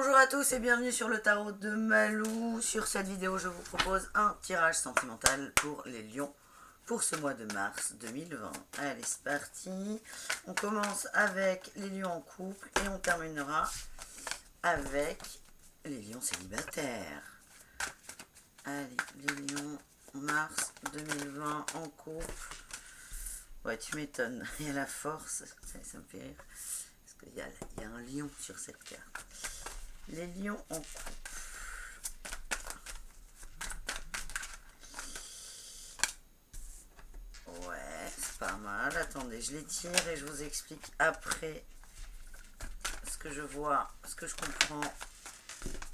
Bonjour à tous et bienvenue sur le tarot de Malou. Sur cette vidéo, je vous propose un tirage sentimental pour les lions pour ce mois de mars 2020. Allez, c'est parti. On commence avec les lions en couple et on terminera avec les lions célibataires. Allez, les lions mars 2020 en couple. Ouais, tu m'étonnes. Il y a la force, ça me fait rire. Parce qu'il y a un lion sur cette carte. Les lions en couple. Ouais, c'est pas mal. Attendez, je les tire et je vous explique après ce que je vois, ce que je comprends,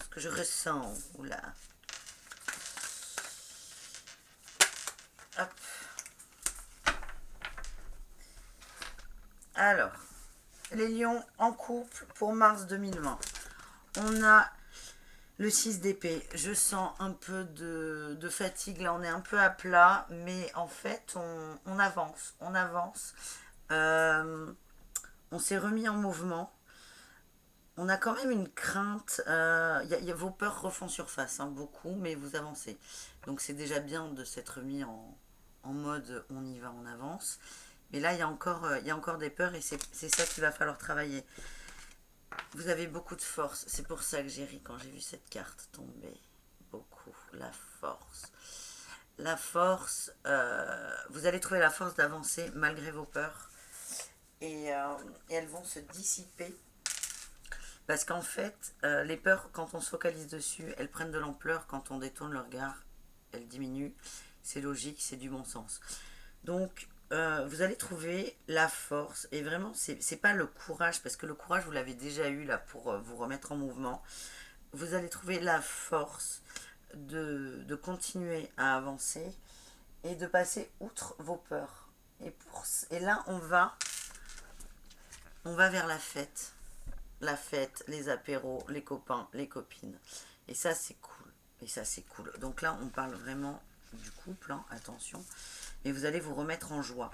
ce que je ressens. Oula. Hop. Alors, les lions en couple pour mars 2020. On a le 6 d'épée. Je sens un peu de fatigue. Là, on est un peu à plat. Mais en fait, on avance. On avance. On s'est remis en mouvement. On a quand même une crainte. Vos peurs refont surface, hein, beaucoup. Mais vous avancez. Donc, c'est déjà bien de s'être remis en mode on y va, on avance. Mais là, il y a encore des peurs. Et c'est ça qu'il va falloir travailler. Vous avez beaucoup de force. C'est pour ça que j'ai ri quand j'ai vu cette carte tomber. Beaucoup. La force. La force. Vous allez trouver la force d'avancer malgré vos peurs. Et elles vont se dissiper. Parce qu'en fait, les peurs, quand on se focalise dessus, elles prennent de l'ampleur. Quand on détourne le regard, elles diminuent. C'est logique, c'est du bon sens. Donc, vous allez trouver la force. Et vraiment, c'est pas le courage, parce que le courage, vous l'avez déjà eu là pour vous remettre en mouvement. Vous allez trouver la force de continuer à avancer et de passer outre vos peurs. Et là, on va vers la fête. La fête, les apéros, les copains, les copines. Et ça, c'est cool. Et ça, c'est cool. Donc là, on parle vraiment du couple, hein, attention. Et vous allez vous remettre en joie.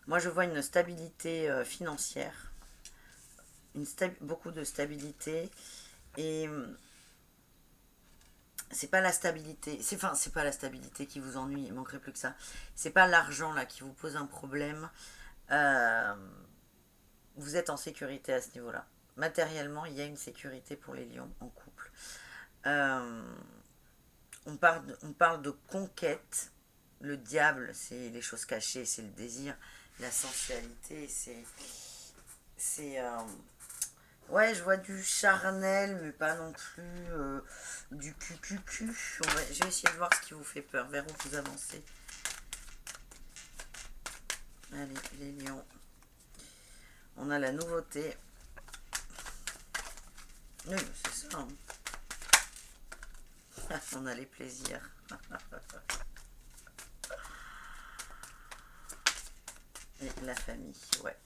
Moi, je vois une stabilité financière, beaucoup de stabilité, et c'est pas la stabilité, c'est pas la stabilité qui vous ennuie, il manquerait plus que ça. C'est pas l'argent là qui vous pose un problème. Vous êtes en sécurité à ce niveau-là. Matériellement, il y a une sécurité pour les lions en couple. On parle de conquête. Le diable, c'est les choses cachées, c'est le désir, la sensualité, ouais, je vois du charnel, mais pas non plus du cucucu. Je vais essayer de voir ce qui vous fait peur, vers où vous avancez. Allez, les lions. On a la nouveauté. Oui, c'est ça. Hein. On a les plaisirs. Et la famille, ouais.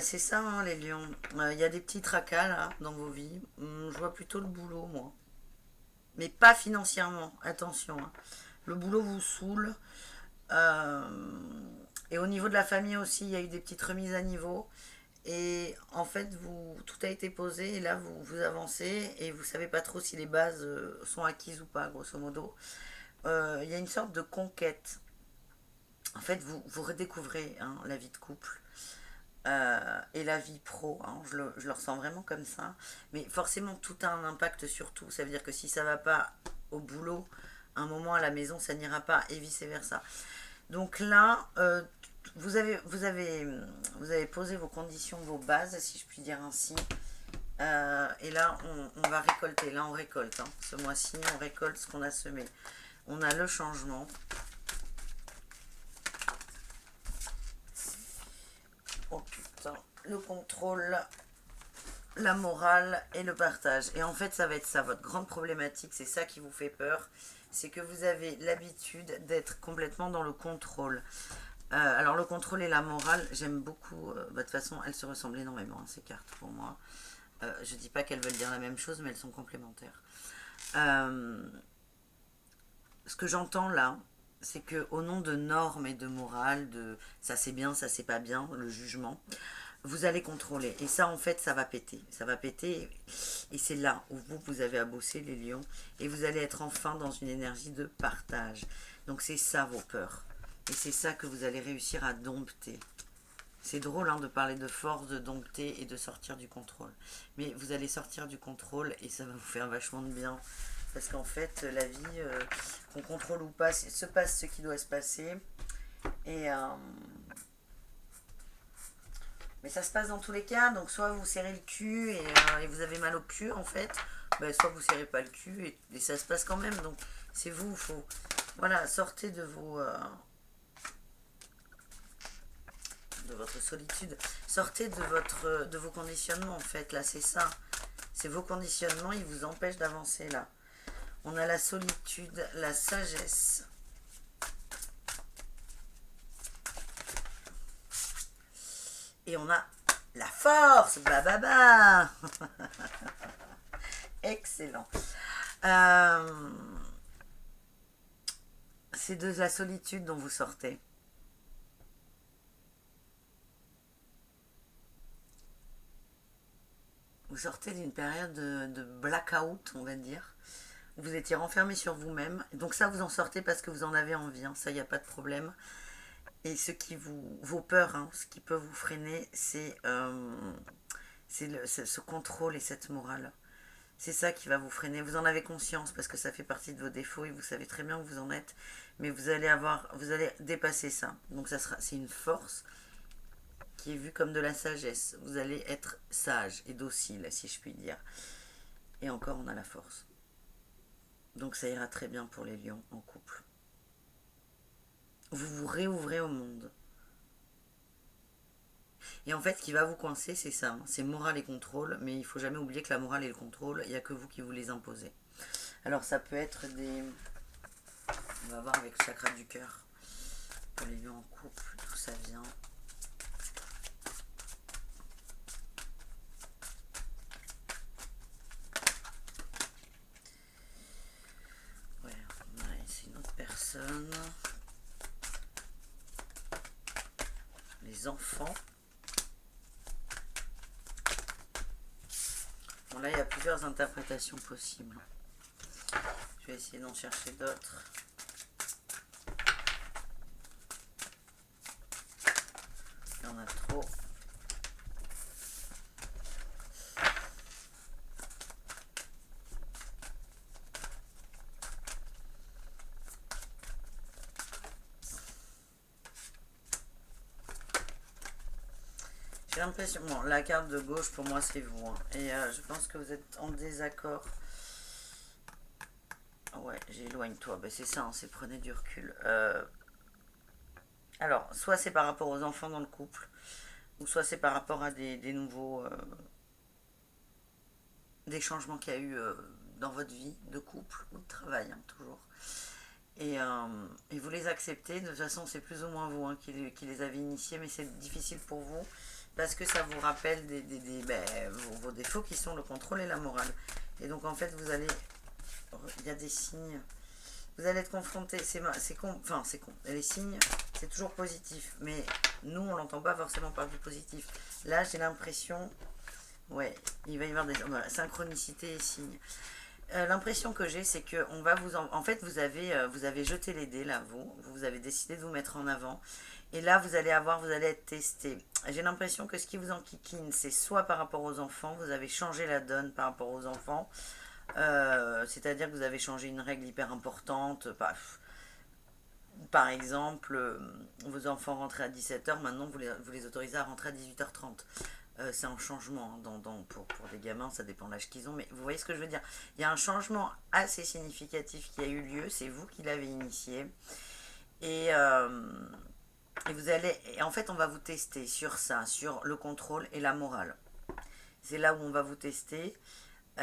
C'est ça, hein, les lions. Il y a des petits tracas là dans vos vies. Je vois plutôt le boulot, moi. Mais pas financièrement, attention. Hein. Le boulot vous saoule. Et au niveau de la famille aussi, il y a eu des petites remises à niveau. Et en fait, tout a été posé. Et là, vous avancez. Et vous savez pas trop si les bases sont acquises ou pas, grosso modo. Il y a une sorte de conquête. En fait, vous redécouvrez, hein, la vie de couple. Et la vie pro, hein, je le ressens vraiment comme ça. Mais forcément, tout a un impact sur tout. Ça veut dire que si ça va pas au boulot, un moment à la maison, ça n'ira pas, et vice-versa. Donc là, vous avez posé vos conditions, vos bases, si je puis dire ainsi. Et là, on va récolter. Là, on récolte. Hein. Ce mois-ci, on récolte ce qu'on a semé. On a le changement. Oh putain, le contrôle, la morale et le partage. Et en fait, ça va être ça, votre grande problématique, c'est ça qui vous fait peur. C'est que vous avez l'habitude d'être complètement dans le contrôle. Alors le contrôle et la morale, j'aime beaucoup. De toute façon, elles se ressemblent énormément, hein, ces cartes pour moi. Je dis pas qu'elles veulent dire la même chose, mais elles sont complémentaires. Ce que j'entends là, c'est que au nom de normes et de morale, de ça c'est bien, ça c'est pas bien, le jugement, vous allez contrôler. Et ça, en fait, ça va péter. Ça va péter. Et c'est là où vous avez à bosser, les lions. Et vous allez être enfin dans une énergie de partage. Donc, c'est ça vos peurs. Et c'est ça que vous allez réussir à dompter. C'est drôle hein, de parler de force, de dompter et de sortir du contrôle. Mais vous allez sortir du contrôle et ça va vous faire vachement de bien. Parce qu'en fait, la vie, qu'on contrôle ou pas, se passe ce qui doit se passer. Et... mais ça se passe dans tous les cas, donc soit vous serrez le cul et vous avez mal au cul en fait, ben, soit vous serrez pas le cul et ça se passe quand même. Donc c'est vous, faut voilà, sortez de de votre solitude, sortez de vos conditionnements en fait. Là c'est ça, c'est vos conditionnements, ils vous empêchent d'avancer là. On a la solitude, la sagesse. Et on a la force, bah. Excellent. C'est de la solitude dont vous sortez. Vous sortez d'une période de blackout, on va dire. Vous étiez renfermé sur vous-même. Donc ça, vous en sortez parce que vous en avez envie. Hein. Ça, il n'y a pas de problème. Et vos peurs, hein, ce qui peut vous freiner, c'est ce contrôle et cette morale. C'est ça qui va vous freiner. Vous en avez conscience parce que ça fait partie de vos défauts et vous savez très bien où vous en êtes. Mais vous allez dépasser ça. Donc c'est une force qui est vue comme de la sagesse. Vous allez être sage et docile, si je puis dire. Et encore, on a la force. Donc ça ira très bien pour les lions en couple. Vous vous réouvrez au monde. Et en fait, ce qui va vous coincer, c'est ça. C'est morale et contrôle. Mais il ne faut jamais oublier que la morale et le contrôle, il n'y a que vous qui vous les imposez. Alors ça peut être des... On va voir avec le chakra du cœur. Pour les lions en couple, d'où ça vient. Ouais, c'est une autre personne. Les enfants. Bon, là, il y a plusieurs interprétations possibles. Je vais essayer d'en chercher d'autres. Il y en a trop. J'ai l'impression... Bon, la carte de gauche, pour moi, c'est vous. Hein. Et je pense que vous êtes en désaccord. Ouais, j'éloigne-toi. Ben, c'est ça, hein, c'est prenez du recul. Alors, soit c'est par rapport aux enfants dans le couple, ou soit c'est par rapport à des nouveaux... des changements qu'il y a eu dans votre vie de couple ou de travail, hein, toujours. Et vous les acceptez. De toute façon, c'est plus ou moins vous hein, qui les avez initiés, mais c'est difficile pour vous parce que ça vous rappelle vos défauts qui sont le contrôle et la morale. Et donc, en fait, il y a des signes. Vous allez être confronté. C'est con. Enfin, c'est con. Les signes, c'est toujours positif. Mais nous, on l'entend pas forcément par du positif. Là, j'ai l'impression... Ouais, il va y avoir des synchronicité et signes. L'impression que j'ai, c'est que on va vous en fait vous avez jeté les dés là, vous avez décidé de vous mettre en avant, et là vous allez être testé. J'ai l'impression que ce qui vous enquiquine, c'est soit par rapport aux enfants, vous avez changé la donne par rapport aux enfants, c'est-à-dire que vous avez changé une règle hyper importante. Par exemple, vos enfants rentraient à 17h, maintenant vous les autorisez à rentrer à 18h30. C'est un changement hein, pour des gamins, ça dépend de l'âge qu'ils ont, mais vous voyez ce que je veux dire. Il y a un changement assez significatif qui a eu lieu, c'est vous qui l'avez initié. Et en fait, on va vous tester sur ça, sur le contrôle et la morale. C'est là où on va vous tester.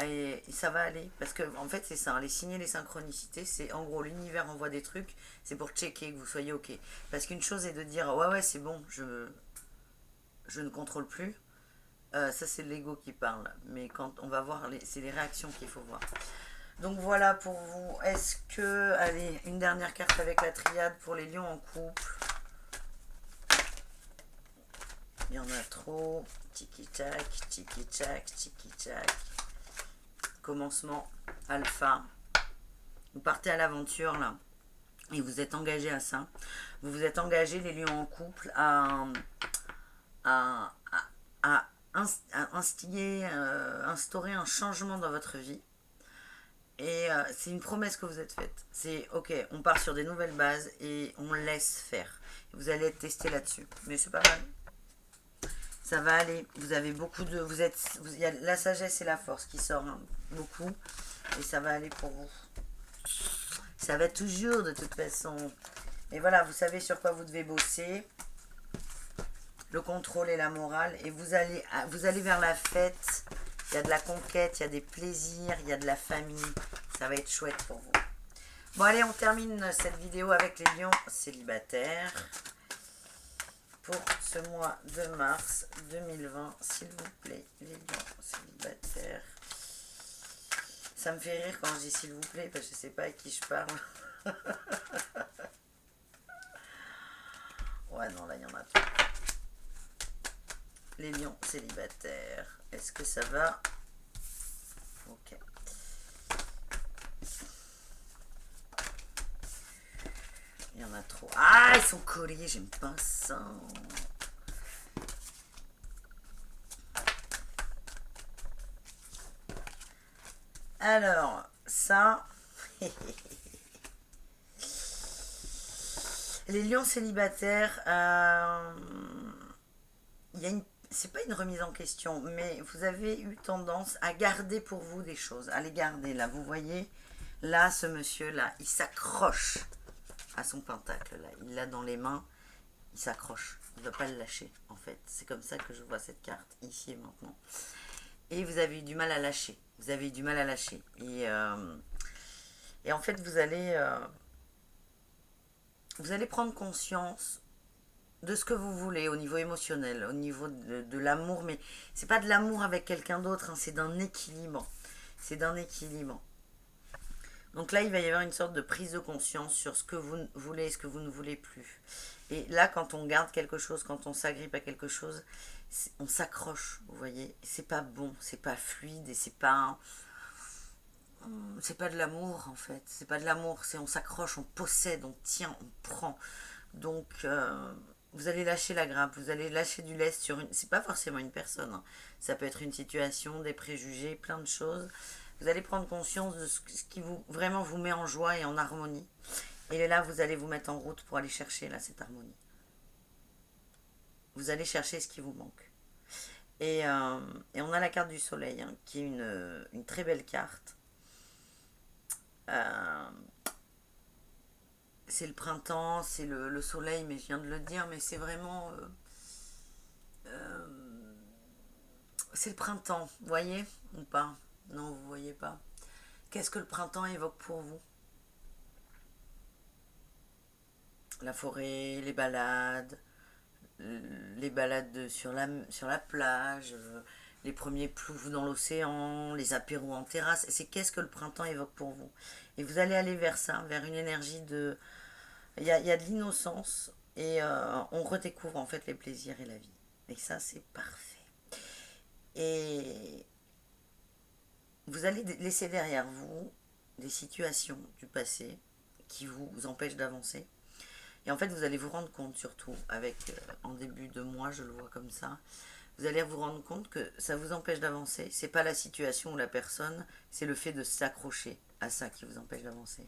Et ça va aller, parce que en fait c'est ça, les signes et les synchronicités, c'est en gros l'univers envoie des trucs, c'est pour checker que vous soyez ok. Parce qu'une chose est de dire ouais c'est bon, je ne contrôle plus. Ça c'est l'ego qui parle, mais quand on va voir, c'est les réactions qu'il faut voir. Donc voilà pour vous. Est-ce que, allez, une dernière carte avec la triade pour les lions en couple. Il y en a trop. Tiki-tac, tiki-tac, tiki-tac. Commencement alpha. Vous partez à l'aventure là. Et vous êtes engagé à ça. Vous vous êtes engagé, les lions en couple, à instaurer un changement dans votre vie. Et c'est une promesse que vous êtes faite. C'est ok, on part sur des nouvelles bases et on laisse faire. Vous allez être testé là-dessus. Mais c'est pas mal. Ça va aller. Vous avez beaucoup de. Il y a la sagesse et la force qui sortent hein, beaucoup. Et ça va aller pour vous. Ça va toujours de toute façon. Et voilà, vous savez sur quoi vous devez bosser. Le contrôle et la morale. Et vous allez vers la fête. Il y a de la conquête, il y a des plaisirs, il y a de la famille. Ça va être chouette pour vous. Bon allez, on termine cette vidéo avec les lions célibataires. Pour ce mois de mars 2020, s'il vous plaît, les lions célibataires. Ça me fait rire quand je dis s'il vous plaît, parce que je ne sais pas à qui je parle. Ouais, non, là, il y en a trop. Les lions célibataires. Est-ce que ça va? Ok. Il y en a trop. Ah, ils sont collés, j'aime pas ça. Alors, ça... Les lions célibataires, c'est pas une remise en question, mais vous avez eu tendance à garder pour vous des choses, à les garder là. Vous voyez, là, ce monsieur-là, il s'accroche à son pentacle, là. Il l'a dans les mains, il s'accroche. Il ne va pas le lâcher, en fait. C'est comme ça que je vois cette carte, ici et maintenant. Et vous avez eu du mal à lâcher. Vous avez eu du mal à lâcher. Et en fait, vous allez prendre conscience de ce que vous voulez au niveau émotionnel, au niveau de l'amour, mais c'est pas de l'amour avec quelqu'un d'autre, hein, c'est d'un équilibre. C'est d'un équilibre. Donc là, il va y avoir une sorte de prise de conscience sur ce que vous voulez et ce que vous ne voulez plus. Et là, quand on garde quelque chose, quand on s'agrippe à quelque chose, on s'accroche, vous voyez. C'est pas bon, c'est pas fluide et c'est pas de l'amour en fait. C'est pas de l'amour, c'est on s'accroche, on possède, on tient, on prend. Donc vous allez lâcher la grappe, vous allez lâcher du lest sur une... C'est pas forcément une personne, hein. Ça peut être une situation, des préjugés, plein de choses. Vous allez prendre conscience de ce qui vraiment vous met en joie et en harmonie. Et là, vous allez vous mettre en route pour aller chercher là, cette harmonie. Vous allez chercher ce qui vous manque. Et on a la carte du soleil, hein, qui est une très belle carte. C'est le printemps, c'est le soleil, mais je viens de le dire, mais c'est vraiment... c'est le printemps, vous voyez ou pas? Non, vous voyez pas. Qu'est-ce que le printemps évoque pour vous? La forêt, les balades sur la plage, les premiers ploufs dans l'océan, les apéros en terrasse. C'est qu'est-ce que le printemps évoque pour vous? Et vous allez aller vers ça, vers une énergie de... Il y a de l'innocence et on redécouvre en fait les plaisirs et la vie. Et ça, c'est parfait. Et vous allez laisser derrière vous des situations du passé qui vous empêchent d'avancer. Et en fait, vous allez vous rendre compte, surtout avec en début de mois, je le vois comme ça, vous allez vous rendre compte que ça vous empêche d'avancer. C'est pas la situation ou la personne, c'est le fait de s'accrocher à ça qui vous empêche d'avancer.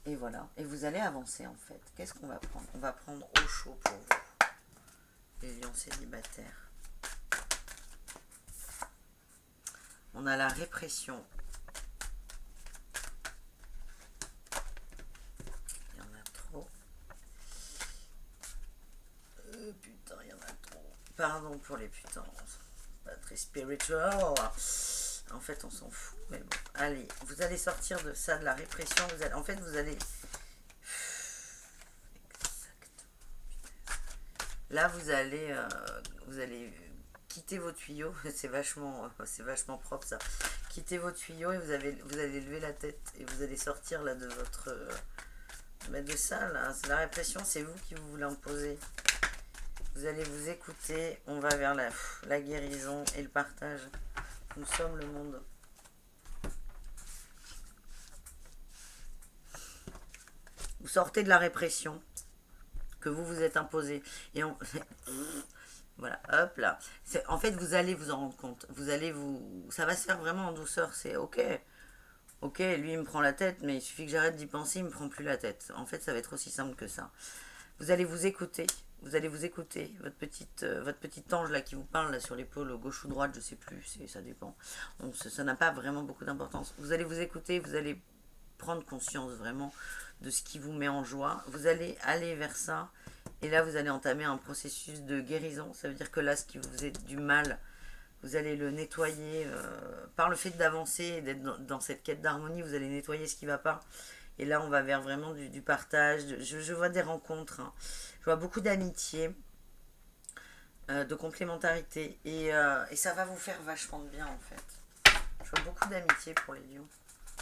Et voilà. Et vous allez avancer en fait. Qu'est-ce qu'on va prendre? On va prendre au chaud pour vous, les lions célibataires. On a la répression. Il y en a trop. Putain, il y en a trop. Pardon pour les putains. Pas très spiritual. En fait, on s'en fout. Mais bon. Allez, vous allez sortir de ça, de la répression. En fait, vous allez... Là, vous allez quitter vos tuyaux. C'est vachement propre ça. Quittez vos tuyaux et vous allez lever la tête et vous allez sortir là de votre... Mais de ça, là, la répression, c'est vous qui vous voulez imposer. Vous allez vous écouter. On va vers la guérison et le partage. Nous sommes le monde. Vous sortez de la répression que vous vous êtes imposée. Et on... Voilà, hop là. En fait, vous allez vous en rendre compte. Ça va se faire vraiment en douceur. C'est ok. Ok, lui il me prend la tête, mais il suffit que j'arrête d'y penser, il me prend plus la tête. En fait, ça va être aussi simple que ça. Vous allez vous écouter. Vous allez vous écouter. Votre petit ange là qui vous parle là sur l'épaule gauche ou droite, je sais plus, ça dépend. Ça n'a pas vraiment beaucoup d'importance. Vous allez vous écouter, vous allez prendre conscience vraiment de ce qui vous met en joie. Vous allez aller vers ça. Et là, vous allez entamer un processus de guérison. Ça veut dire que là, ce qui vous faisait du mal, vous allez le nettoyer par le fait d'avancer et d'être dans cette quête d'harmonie. Vous allez nettoyer ce qui ne va pas. Et là, on va vers vraiment du partage. Je vois des rencontres. Hein. Je vois beaucoup d'amitié, de complémentarité. Et ça va vous faire vachement de bien, en fait. Je vois beaucoup d'amitié pour les lions.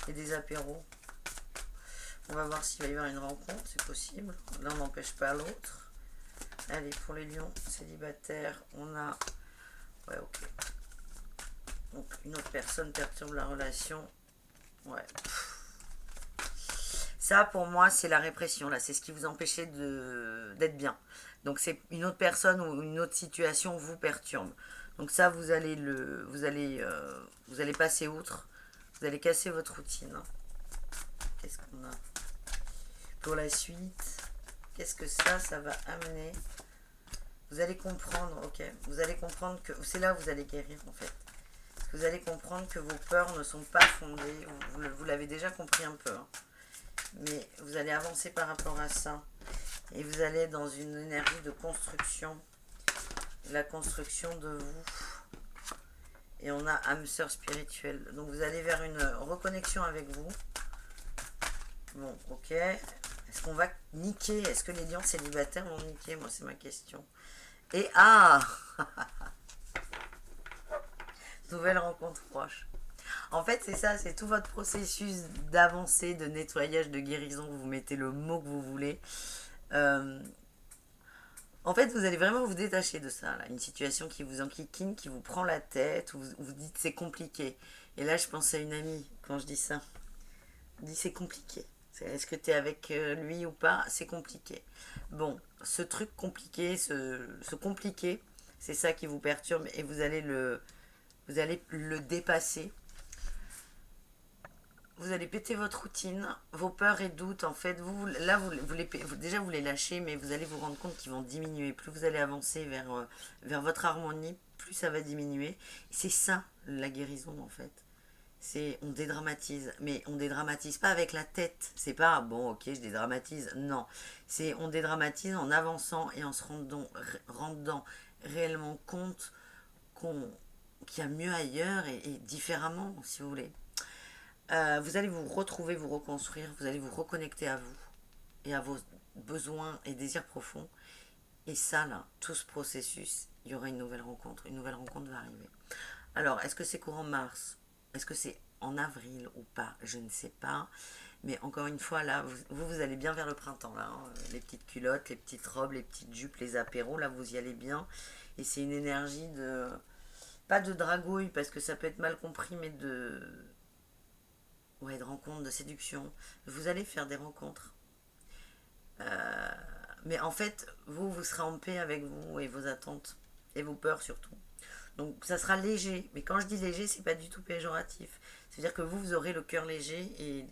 Et des apéros. On va voir s'il va y avoir une rencontre, c'est possible. L'un n'empêche pas l'autre. Allez, pour les lions célibataires, on a... Ouais, ok. Donc, une autre personne perturbe la relation. Ouais. Ça, pour moi, c'est la répression, là. C'est ce qui vous empêchait d'être bien. Donc, c'est une autre personne ou une autre situation vous perturbe. Donc, ça, vous allez passer outre. Vous allez casser votre routine. Qu'est-ce qu'on a pour la suite? Qu'est-ce que ça va amener? Vous allez comprendre, ok. Vous allez comprendre que c'est là où vous allez guérir, en fait. Vous allez comprendre que vos peurs ne sont pas fondées. Vous l'avez déjà compris un peu. Hein. Mais vous allez avancer par rapport à ça. Et vous allez dans une énergie de construction. La construction de vous. Et on a âme sœur spirituelle. Donc vous allez vers une reconnexion avec vous. Bon, ok. Est-ce qu'on va niquer? Est-ce que les lions célibataires vont niquer? Moi, c'est ma question. Et nouvelle rencontre proche. En fait, c'est ça, c'est tout votre processus d'avancée, de nettoyage, de guérison. Vous mettez le mot que vous voulez. En fait, vous allez vraiment vous détacher de ça. Là. Une situation qui vous enquiquine, qui vous prend la tête, où vous dites c'est compliqué. Et là, je pense à une amie quand je dis ça. Je dis c'est compliqué. Est-ce que tu es avec lui ou pas? C'est compliqué. Bon, ce truc compliqué, ce compliqué, c'est ça qui vous perturbe et vous allez le dépasser. Vous allez péter votre routine, vos peurs et doutes, en fait, vous les lâchez, mais vous allez vous rendre compte qu'ils vont diminuer. Plus vous allez avancer vers votre harmonie, plus ça va diminuer. C'est ça, la guérison, en fait. On dédramatise, mais on dédramatise pas avec la tête. C'est pas bon, ok, je dédramatise. Non, on dédramatise en avançant et en se rendant réellement compte qu'il y a mieux ailleurs et différemment, si vous voulez. Vous allez vous retrouver, vous reconstruire, vous allez vous reconnecter à vous et à vos besoins et désirs profonds. Et ça, là, tout ce processus, il y aura une nouvelle rencontre. Une nouvelle rencontre va arriver. Alors, est-ce que c'est courant mars? Est-ce que c'est en avril ou pas? Je ne sais pas. Mais encore une fois, là, vous allez bien vers le printemps. Là, hein. Les petites culottes, les petites robes, les petites jupes, les apéros, là, vous y allez bien. Et c'est une énergie de... Pas de dragouille, parce que ça peut être mal compris, mais de rencontres, de séduction. Vous allez faire des rencontres. Mais en fait, vous serez en paix avec vous et vos attentes. Et vos peurs surtout. Donc ça sera léger. Mais quand je dis léger, c'est pas du tout péjoratif. C'est-à-dire que vous aurez le cœur léger et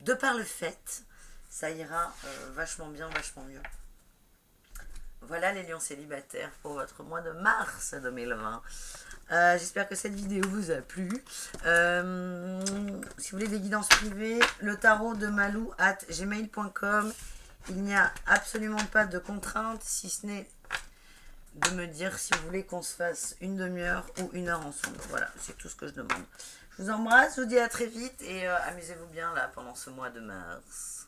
de par le fait, ça ira vachement bien, vachement mieux. Voilà les lions célibataires pour votre mois de mars 2020. J'espère que cette vidéo vous a plu. Si vous voulez des guidances privées, le tarot de malou@gmail.com. Il n'y a absolument pas de contrainte, si ce n'est de me dire si vous voulez qu'on se fasse une demi-heure ou une heure ensemble. Voilà, c'est tout ce que je demande. Je vous embrasse, je vous dis à très vite et amusez-vous bien là pendant ce mois de mars.